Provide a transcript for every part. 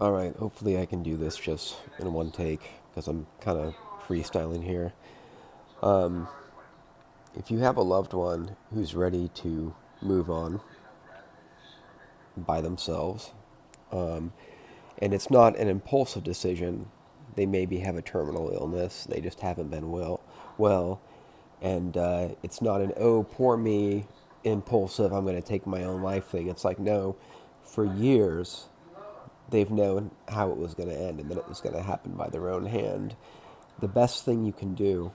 All right, hopefully I can do this just in one take because I'm kind of freestyling here. Um, if you have a loved one who's ready to move on by themselves, um, and it's not an impulsive decision, they maybe have a terminal illness, they just haven't been well, and it's not an oh poor me, impulsive, I'm going to take my own life thing. It's like no, for years they've known how it was going to end and that it was going to happen by their own hand. The best thing you can do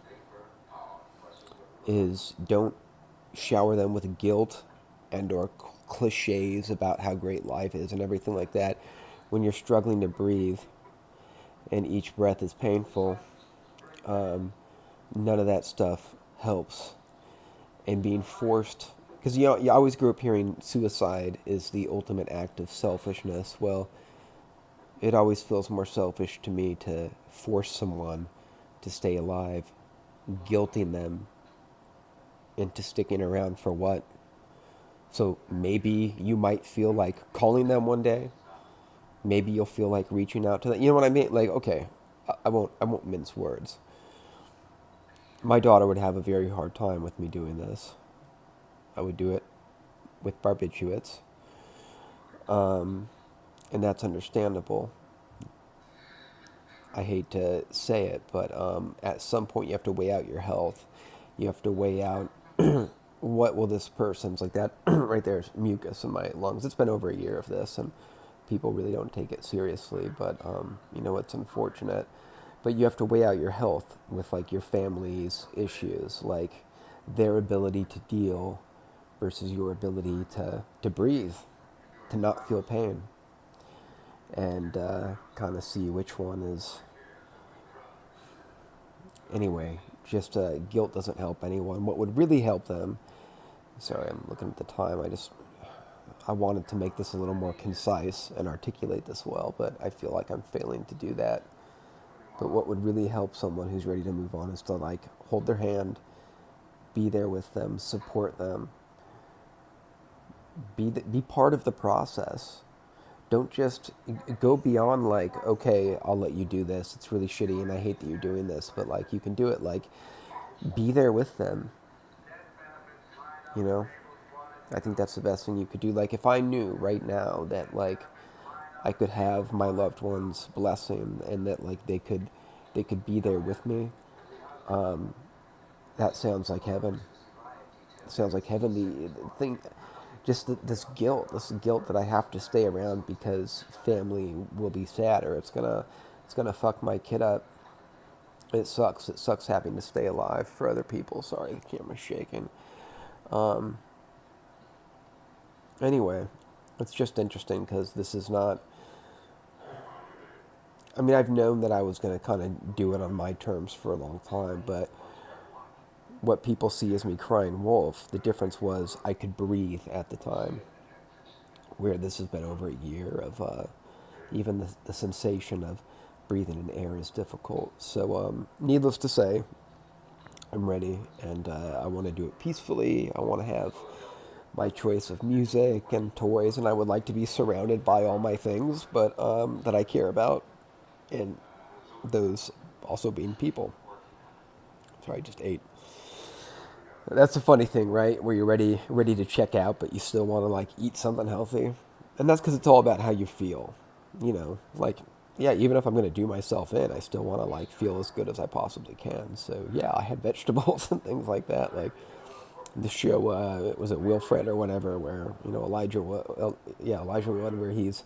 is don't shower them with guilt and or cliches about how great life is and everything like that. When you're struggling to breathe and each breath is painful, none of that stuff helps. And being forced, because you always grew up hearing suicide is the ultimate act of selfishness. Well, it always feels more selfish to me to force someone to stay alive, guilting them into sticking around for what? So maybe you might feel like calling them one day. Maybe you'll feel like reaching out to them. You know what I mean? Like, okay, I won't mince words. My daughter would have a very hard time with me doing this. I would do it with barbiturates, and that's understandable. I hate to say it, but at some point you have to weigh out your health. You have to weigh out what will this person's like that right there's mucus in my lungs. It's been over a year of this, and people really don't take it seriously. But it's unfortunate. But you have to weigh out your health with like your family's issues, like their ability to deal versus your ability to breathe, to not feel pain, and kind of see which one is. Anyway, just guilt doesn't help anyone. What would really help them, sorry, I'm looking at the time. I wanted to make this a little more concise and articulate this well, but I feel like I'm failing to do that. But what would really help someone who's ready to move on is to like hold their hand, be there with them, support them, be part of the process. Don't just go beyond like, okay, I'll let you do this. It's really shitty and I hate that you're doing this, but like you can do it. Like be there with them, you know? I think that's the best thing you could do. Like if I knew right now that like I could have my loved one's blessing and that like they could be there with me, that sounds like heaven. It sounds like heaven. The thing, just this guilt that I have to stay around because family will be sad or it's gonna fuck my kid up. It sucks. It sucks having to stay alive for other people. Sorry, the camera's shaking. Um, anyway, it's just interesting because this is not. I mean, I've known that I was going to kind of do it on my terms for a long time, but what people see as me crying wolf, the difference was I could breathe at the time. Where this has been over a year of even the sensation of breathing in air is difficult. So, needless to say, I'm ready and I want to do it peacefully. I want to have my choice of music and toys, and I would like to be surrounded by all my things, but that I care about, and those also being people. Sorry, I just ate. That's a funny thing, right? Where you're ready to check out, but you still want to like eat something healthy, and that's because it's all about how you feel. Like yeah, even if I'm going to do myself in, I still want to like feel as good as I possibly can. So yeah, I had vegetables and things like that. Like the show, was it Wilfred or whatever, where Elijah Wood, where he's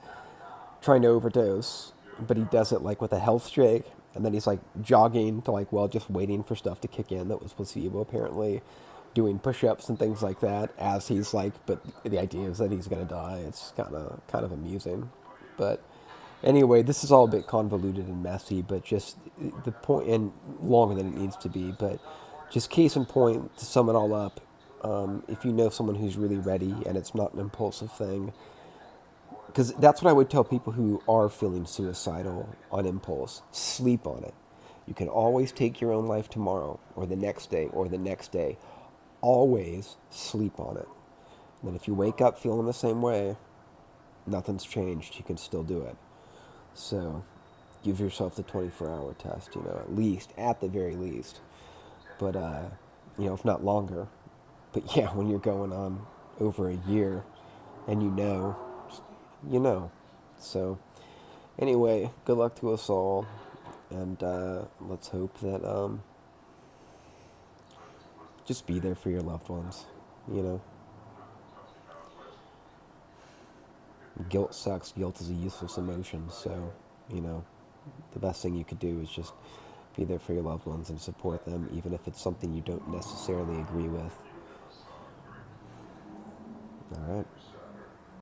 trying to overdose, but he does it like with a health shake, and then he's like jogging to like just waiting for stuff to kick in that was placebo apparently, doing push-ups and things like that as he's like, but the idea is that he's gonna die. It's kind of amusing, but anyway, this is all a bit convoluted and messy, but just the point and longer than it needs to be, but just case in point to sum it all up. If you know someone who's really ready and it's not an impulsive thing, because that's what I would tell people who are feeling suicidal on impulse. Sleep on it. You can always take your own life tomorrow or the next day or the next day. Always sleep on it. And then if you wake up feeling the same way, nothing's changed. You can still do it. So give yourself the 24-hour test, at least, at the very least. But, if not longer. But yeah, when you're going on over a year and you know. So, anyway, good luck to us all. And let's hope that just be there for your loved ones. You know, guilt sucks. Guilt is a useless emotion. So, you know, the best thing you could do is just be there for your loved ones and support them, even if it's something you don't necessarily agree with. All right.